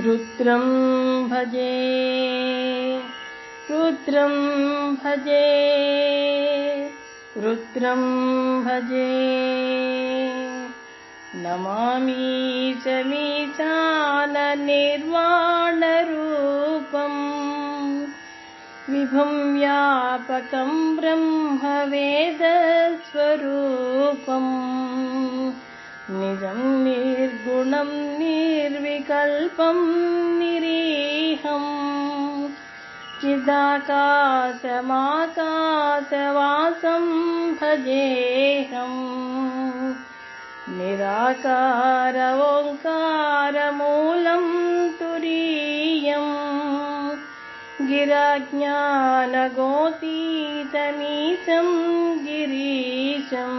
रुद्रं भजे रुद्रं भजे रुद्रं भजे नमामि शमीशाननिर्वाणरूपं विभुं व्यापकं ब्रह्मवेदस्वरूपं निजं निर्गुणं निर्विकल्पं निरीहं चिदाकाशमाकाशवासं भजेऽहं निराकार ओङ्कारमूलं तुरीयं गिराज्ञानगोतीतमीशं गिरीशं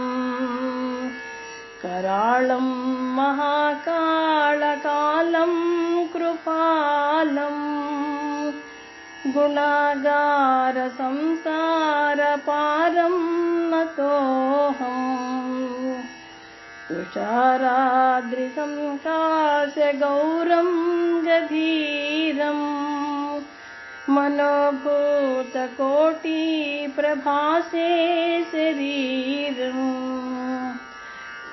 कराळं महाकालकालं कृपालं गुणागारसंसारपारं नतोऽहम् तुषाराद्रिसंकाशगौरं गभीरं मनोभूतकोटिप्रभासे शरीरम्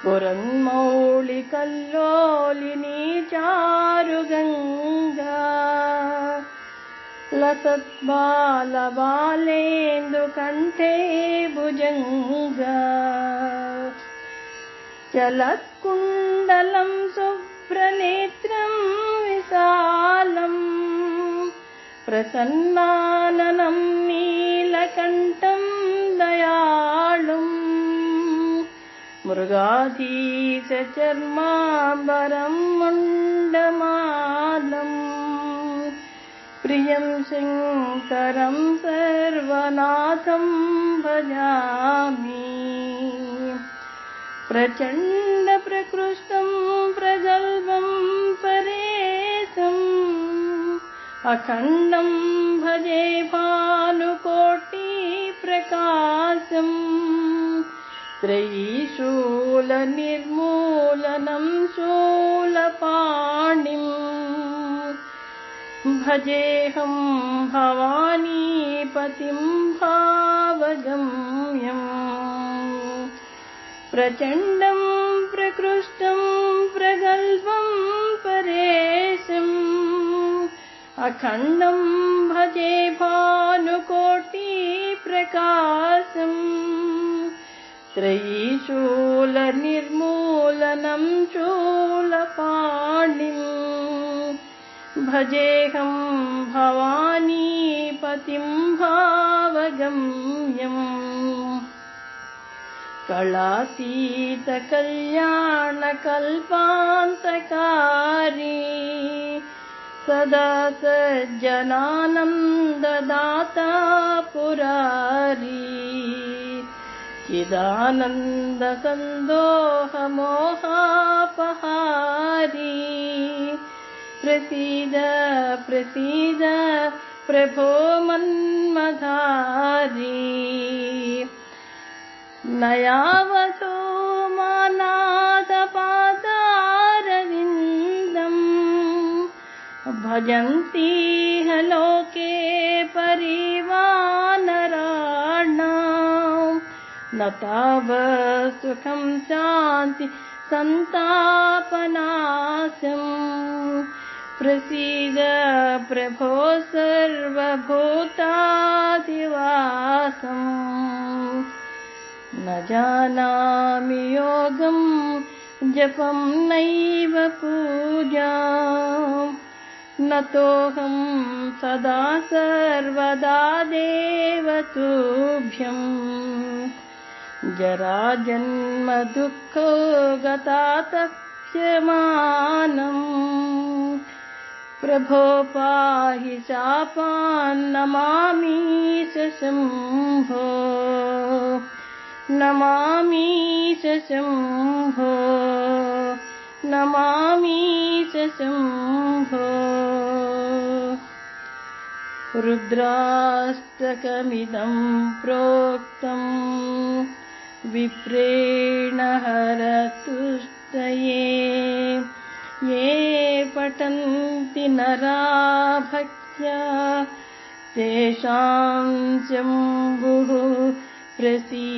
पुरन्मौलिकल्लोलिनी चारुगङ्गा लसत्बालबालेन्दुकण्ठे भुजङ्गा चलत्कुण्डलं शुभ्रनेत्रं विशालं प्रसन्नाननं नीलकण्ठं दयाळुं मृगाधीशचर्माम्बरं मुण्डमालं प्रियं शङ्करं सर्वनाथं भजामि प्रचण्ड प्रकृष्टं प्रगल्भं परेशम् अखण्डं भजे भानुकोटिप्रकाशम् त्रयीशूलनिर्मूलनं शूलपाणिं भजेऽहं भवानीपतिं भावगम्यम् प्रचण्डं प्रकृष्टं प्रगल्भं परेशम् अखण्डं भजे भानुकोटिप्रकाशम् त्रयीशूलनिर्मूलनं शूलपाणिं भजेऽहं भवानीपतिं भावगम्यम् कलातीतकल्याणकल्पान्तकारी सदा सज्जनानन्ददाता पुरारी चिदानन्दसन्दोहमोहापहारी प्रसीद प्रसीद प्रभो मन्मधारी नयावतो मानाथपादारविन्दम् भजन्तीह लोके परिवानराणाम् न तावत् सुखं शान्ति सन्तापनाशम् प्रसीद प्रभो सर्वभूताधिवासम् न जानामि योगं जपं नैव पूजाम् नतोऽहं सदा सर्वदा देवतुभ्यम् जराजन्म दुःखो गता तप्यमानम् प्रभो पाहि शापान्नमामीश शम्भो नमामीश शम्भो नमामीश शम्भो रुद्राष्टकमिदं प्रोक्तं विप्रेण हरतुष्टये ये पठन्ति नरा भक्त्या तेषां शम्भुः प्रसीदति।